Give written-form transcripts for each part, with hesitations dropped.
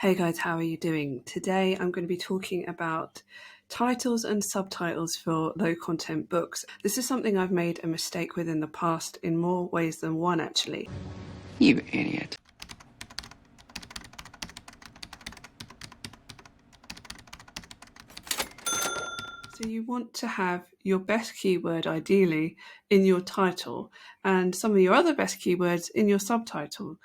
Hey guys, how are you doing? Today I'm going to be talking about titles and subtitles for low content books. This is something I've made a mistake with in the past in more ways than one, actually. You idiot. So you want to have your best keyword ideally in your title and some of your other best keywords in your subtitle.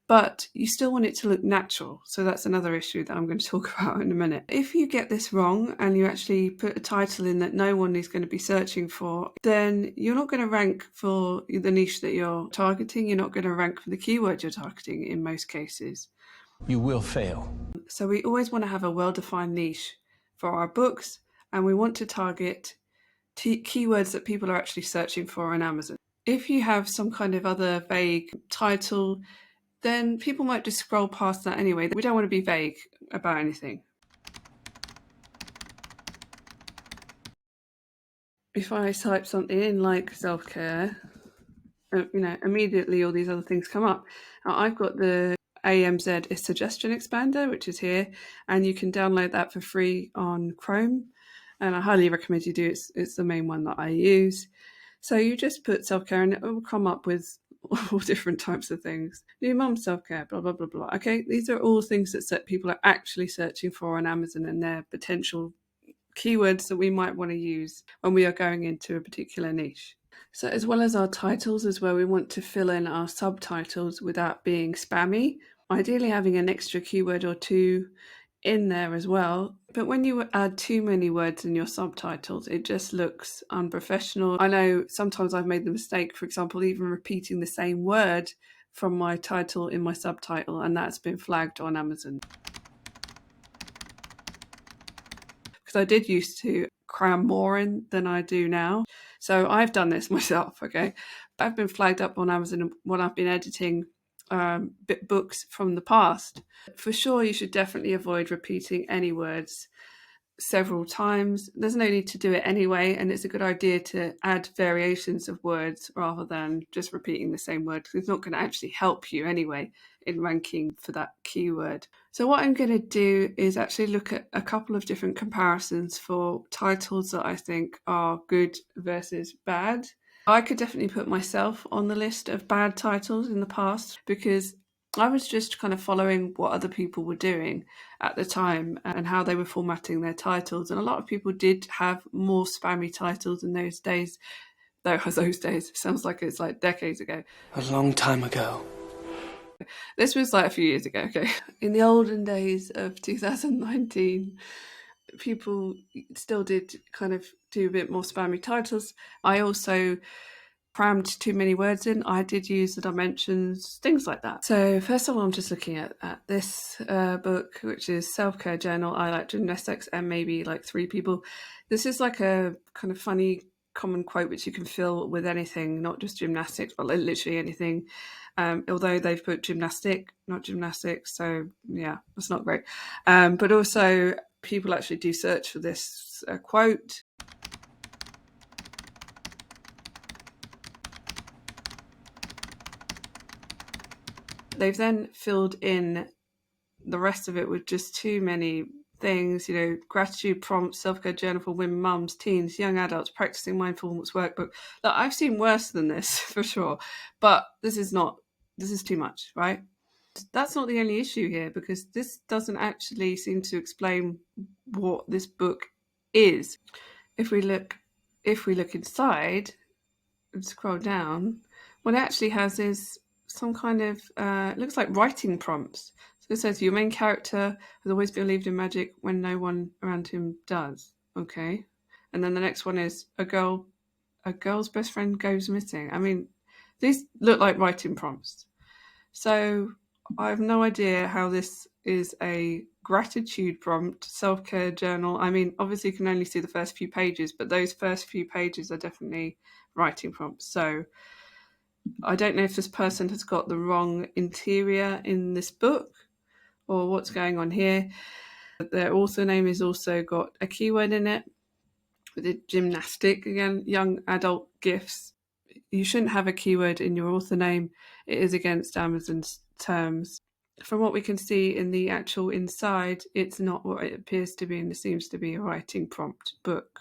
But you still want it to look natural. So that's another issue that I'm going to talk about in a minute. If you get this wrong and you actually put a title in that no one is going to be searching for, then you're not going to rank for the niche that you're targeting. You're not going to rank for the keyword you're targeting in most cases. You will fail. So we always want to have a well-defined niche for our books, and we want to target keywords that people are actually searching for on Amazon. If you have some kind of other vague title, then people might just scroll past that anyway. We don't want to be vague about anything. If I type something in like self-care, immediately all these other things come up. Now, I've got the AMZ suggestion expander, which is here, and you can download that for free on Chrome. And I highly recommend you do. It's the main one that I use. So you just put self-care and it will come up with all different types of things. New mum self-care, blah, blah, blah, blah. Okay, these are all things that people are actually searching for on Amazon, and they're potential keywords that we might want to use when we are going into a particular niche. So as well as our titles is where we want to fill in our subtitles without being spammy, ideally having an extra keyword or two in there as well. But when you add too many words in your subtitles, it just looks unprofessional. I know sometimes I've made the mistake, for example, even repeating the same word from my title in my subtitle, and that's been flagged on Amazon. Because I did used to cram more in than I do now. So I've done this myself, okay? I've been flagged up on Amazon when I've been editing books from the past. For sure, you should definitely avoid repeating any words several times. There's no need to do it anyway, and it's a good idea to add variations of words rather than just repeating the same word, because it's not going to actually help you anyway in ranking for that keyword. So what I'm going to do is actually look at a couple of different comparisons for titles that I think are good versus bad. I could definitely put myself on the list of bad titles in the past because I was just kind of following what other people were doing at the time and how they were formatting their titles. And a lot of people did have more spammy titles in those days. Those days sounds like it's like decades ago. A long time ago. This was like a few years ago, okay? In the olden days of 2019, people still did kind of do a bit more spammy titles. I also crammed too many words in. I did use the dimensions, things like that. So first of all, I'm just looking at this book, which is Self-Care Journal, I Like Gymnastics, and maybe like three people. This is like a kind of funny common quote which you can fill with anything, not just gymnastics, but literally anything. Although they've put gymnastic, not gymnastics, so yeah, that's not great. But also people actually do search for this quote. They've then filled in the rest of it with just too many things, gratitude prompts, self-care journal for women, mums, teens, young adults, practicing mindfulness workbook. Look, I've seen worse than this for sure, but this is too much, right? That's not the only issue here, because this doesn't actually seem to explain what this book is. If we look inside and scroll down, what it actually has is some kind of it looks like writing prompts. So it says your main character has always believed in magic when no one around him does. Okay. And then the next one is a girl's best friend goes missing. I mean, these look like writing prompts. So I have no idea how this is a gratitude prompt, self-care journal. I mean, obviously you can only see the first few pages, but those first few pages are definitely writing prompts. So I don't know if this person has got the wrong interior in this book or what's going on here. Their author name has also got a keyword in it with a gymnastic, again, young adult gifts. You shouldn't have a keyword in your author name. It is against Amazon's terms. From what we can see in the actual inside, it's not what it appears to be, and it seems to be a writing prompt book.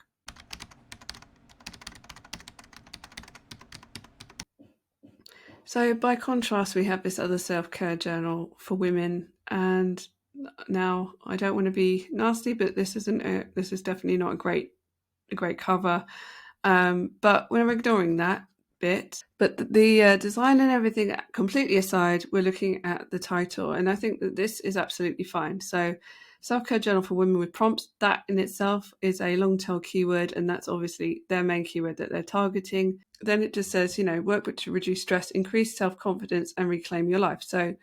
So by contrast, we have this other self-care journal for women, and now I don't want to be nasty, but this is definitely not a great cover. But we're ignoring that bit. But the design and everything completely aside, we're looking at the title, and I think that this is absolutely fine. So self-care journal for women with prompts, that in itself is a long tail keyword, and that's obviously their main keyword that they're targeting. Then it just says, work to reduce stress, increase self-confidence, and reclaim your life. So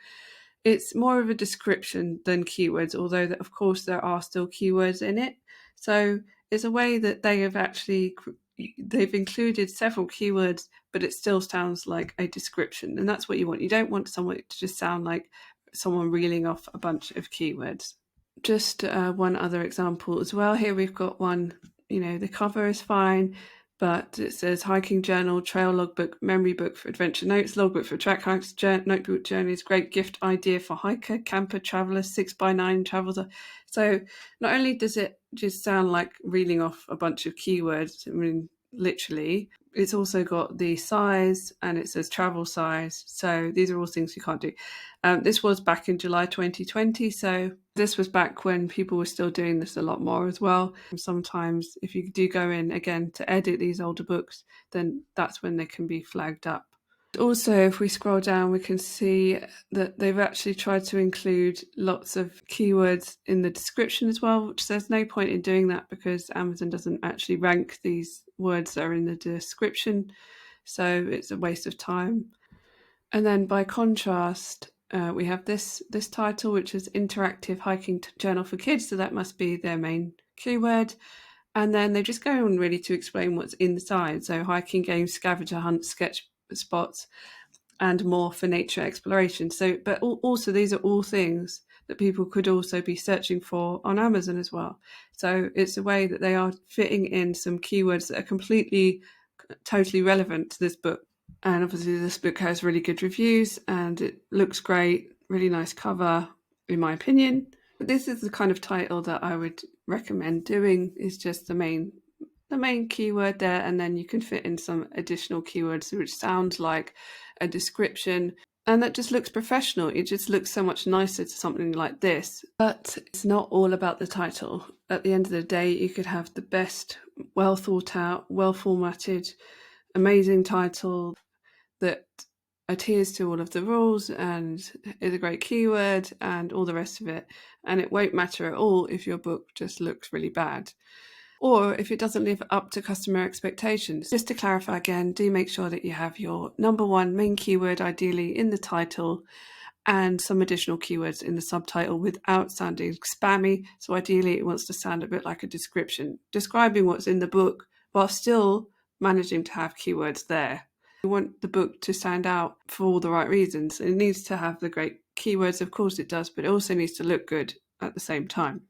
it's more of a description than keywords, although that, of course, there are still keywords in it. So it's a way that they've included several keywords, but it still sounds like a description. And that's what you want. You don't want someone to just sound like someone reeling off a bunch of keywords. Just one other example as well. Here we've got one, the cover is fine, but it says hiking journal, trail logbook, memory book for adventure notes, logbook for track hikes, notebook journeys, great gift idea for hiker, camper, traveller, 6x9 travels. So not only does it just sound like reeling off a bunch of keywords, I mean, literally, it's also got the size, and it says travel size. So these are all things you can't do. This was back in July 2020. So this was back when people were still doing this a lot more as well. Sometimes if you do go in again to edit these older books, then that's when they can be flagged up. Also, if we scroll down, we can see that they've actually tried to include lots of keywords in the description as well, which there's no point in doing that because Amazon doesn't actually rank these words that are in the description. So it's a waste of time. And then by contrast, we have this title, which is Interactive Hiking Journal for Kids. So that must be their main keyword. And then they just go on really to explain what's inside. So hiking games, scavenger hunts, sketch spots, and more for nature exploration. So, but also these are all things that people could also be searching for on Amazon as well. So it's a way that they are fitting in some keywords that are totally relevant to this book. And obviously this book has really good reviews and it looks great, really nice cover, in my opinion. But this is the kind of title that I would recommend doing, is just the main keyword there, and then you can fit in some additional keywords which sound like a description, and that just looks professional. It just looks so much nicer to something like this. But it's not all about the title. At the end of the day, you could have the best, well thought out, well formatted, amazing title that adheres to all of the rules and is a great keyword and all the rest of it, and it won't matter at all if your book just looks really bad, or if it doesn't live up to customer expectations. Just to clarify again, do make sure that you have your number one main keyword ideally in the title and some additional keywords in the subtitle without sounding spammy. So ideally it wants to sound a bit like a description, describing what's in the book while still managing to have keywords there. We want the book to stand out for all the right reasons. It needs to have the great keywords, of course it does, but it also needs to look good at the same time.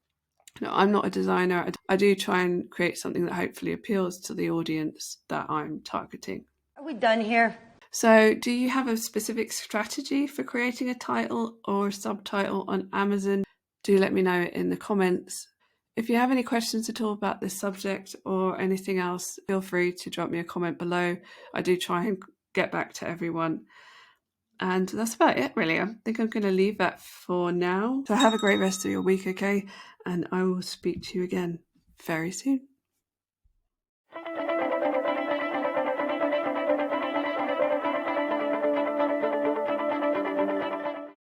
Now, I'm not a designer. I do try and create something that hopefully appeals to the audience that I'm targeting. Are we done here? So, do you have a specific strategy for creating a title or a subtitle on Amazon? Do let me know in the comments. If you have any questions at all about this subject or anything else, feel free to drop me a comment below. I do try and get back to everyone. And that's about it, really. I think I'm going to leave that for now. So have a great rest of your week, okay? And I will speak to you again very soon.